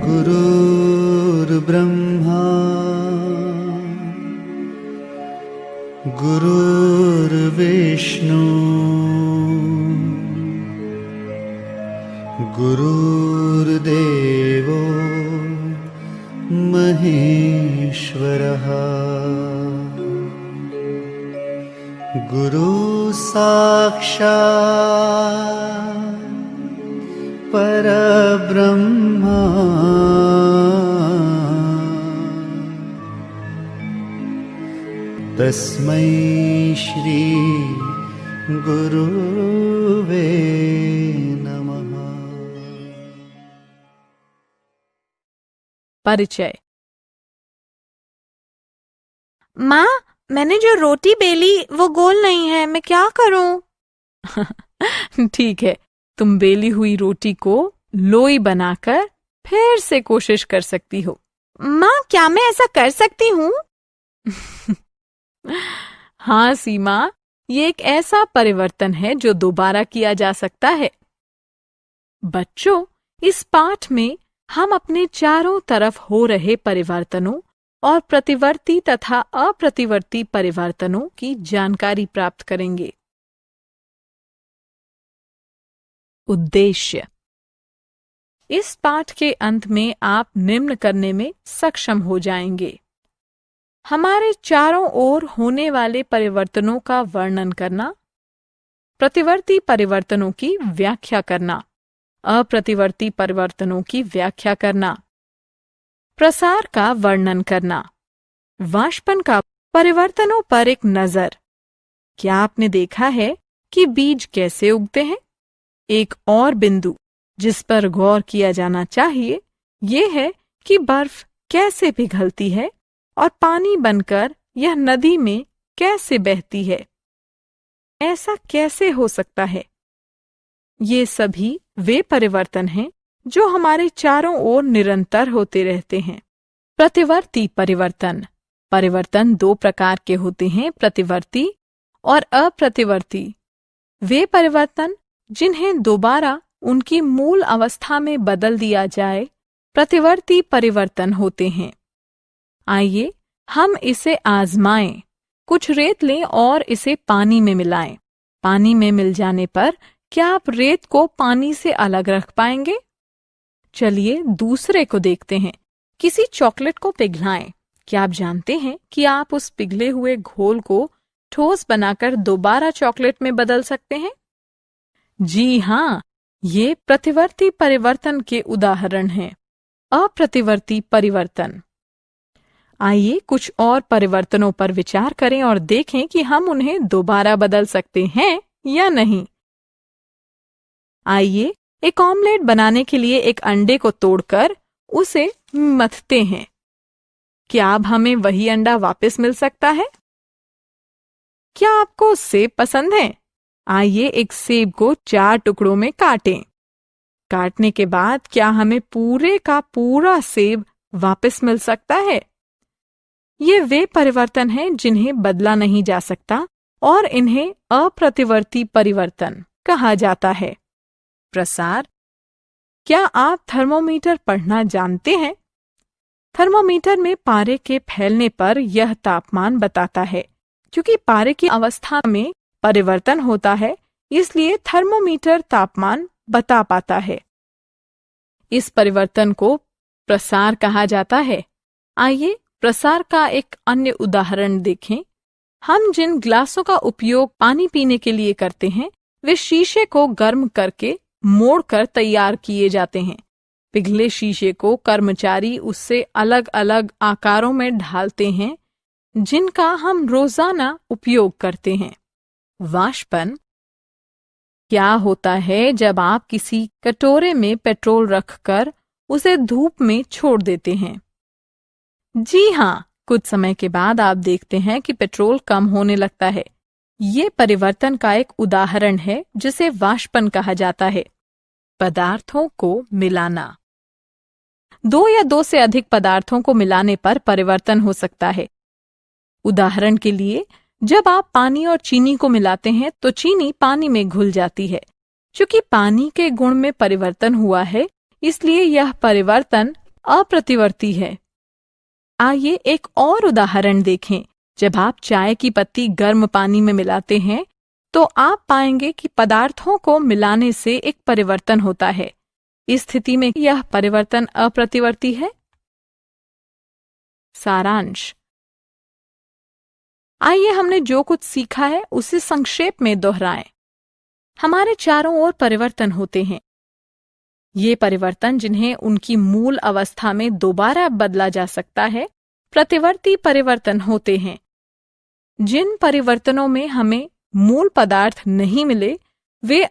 गुरुर्ब्रह्मा गुरुर्विष्णु गुरुर्देवो महेश्वरः गुरु साक्षात् परब्रह्मा तस्मै श्री गुरुवे नमः। परिचय। माँ, मैंने जो रोटी बेली वो गोल नहीं है, मैं क्या करूं? ठीक है, तुम बेली हुई रोटी को लोई बनाकर फिर से कोशिश कर सकती हो। माँ, क्या मैं ऐसा कर सकती हूँ? हाँ सीमा, ये एक ऐसा परिवर्तन है जो दोबारा किया जा सकता है। बच्चों, इस पाठ में हम अपने चारों तरफ हो रहे परिवर्तनों और प्रतिवर्ती तथा अप्रतिवर्ती परिवर्तनों की जानकारी प्राप्त करेंगे। उद्देश्य। इस पाठ के अंत में आप निम्न करने में सक्षम हो जाएंगे: हमारे चारों ओर होने वाले परिवर्तनों का वर्णन करना, प्रतिवर्ती परिवर्तनों की व्याख्या करना, अप्रतिवर्ती परिवर्तनों की व्याख्या करना, प्रसार का वर्णन करना, वाष्पन का परिवर्तनों पर एक नजर। क्या आपने देखा है कि बीज कैसे उगते हैं? एक और बिंदु जिस पर गौर किया जाना चाहिए ये है कि बर्फ कैसे पिघलती है और पानी बनकर यह नदी में कैसे बहती है। ऐसा कैसे हो सकता है? ये सभी वे परिवर्तन हैं जो हमारे चारों ओर निरंतर होते रहते हैं। प्रतिवर्ती परिवर्तन। परिवर्तन दो प्रकार के होते हैं, प्रतिवर्ती और अप्रतिवर्ती। वे परिवर्तन जिन्हें दोबारा उनकी मूल अवस्था में बदल दिया जाए प्रतिवर्ती परिवर्तन होते हैं। आइए हम इसे आजमाएं। कुछ रेत लें और इसे पानी में मिलाएं। पानी में मिल जाने पर क्या आप रेत को पानी से अलग रख पाएंगे? चलिए दूसरे को देखते हैं। किसी चॉकलेट को पिघलाएं। क्या आप जानते हैं कि आप उस पिघले हुए घोल को ठोस बनाकर दोबारा चॉकलेट में बदल सकते हैं? जी हाँ, ये प्रतिवर्ती परिवर्तन के उदाहरण हैं। अप्रतिवर्ती परिवर्तन। आइए कुछ और परिवर्तनों पर विचार करें और देखें कि हम उन्हें दोबारा बदल सकते हैं या नहीं। आइए एक ऑमलेट बनाने के लिए एक अंडे को तोड़कर उसे मथते हैं। क्या अब हमें वही अंडा वापस मिल सकता है? क्या आपको सेब पसंद है? आइए एक सेब को 4 टुकड़ों में काटें। काटने के बाद क्या हमें पूरे का पूरा सेब वापस मिल सकता है? ये वे परिवर्तन हैं जिन्हें बदला नहीं जा सकता और इन्हें अप्रतिवर्ती परिवर्तन कहा जाता है। प्रसार। क्या आप थर्मोमीटर पढ़ना जानते हैं? थर्मोमीटर में पारे के फैलने पर यह तापमान बताता है। क्योंकि पारे की अवस्था में परिवर्तन होता है, इसलिए थर्मोमीटर तापमान बता पाता है। इस परिवर्तन को प्रसार कहा जाता है। आइए प्रसार का एक अन्य उदाहरण देखें। हम जिन ग्लासों का उपयोग पानी पीने के लिए करते हैं वे शीशे को गर्म करके मोड़कर तैयार किए जाते हैं। पिघले शीशे को कर्मचारी उससे अलग अलग आकारों में ढालते हैं जिनका हम रोजाना उपयोग करते हैं। वाष्पन। क्या होता है जब आप किसी कटोरे में पेट्रोल रखकर उसे धूप में छोड़ देते हैं? जी हाँ, कुछ समय के बाद आप देखते हैं कि पेट्रोल कम होने लगता है। ये परिवर्तन का एक उदाहरण है जिसे वाष्पन कहा जाता है। पदार्थों को मिलाना। 2 या 2 से अधिक पदार्थों को मिलाने पर परिवर्तन हो सकता है। उदाहरण के लिए, जब आप पानी और चीनी को मिलाते हैं तो चीनी पानी में घुल जाती है। चूंकि पानी के गुण में परिवर्तन हुआ है, इसलिए यह परिवर्तन अप्रतिवर्ती है। आइए एक और उदाहरण देखें। जब आप चाय की पत्ती गर्म पानी में मिलाते हैं तो आप पाएंगे कि पदार्थों को मिलाने से एक परिवर्तन होता है। इस स्थिति में यह परिवर्तन अप्रतिवर्ती है। सारांश। आइए हमने जो कुछ सीखा है उसे संक्षेप में दोहराएं। हमारे चारों ओर परिवर्तन होते हैं। ये परिवर्तन, जिन्हें उनकी मूल अवस्था में दोबारा बदला जा सकता है, प्रतिवर्ती परिवर्तन होते हैं। जिन परिवर्तनों में हमें मूल पदार्थ नहीं मिले वे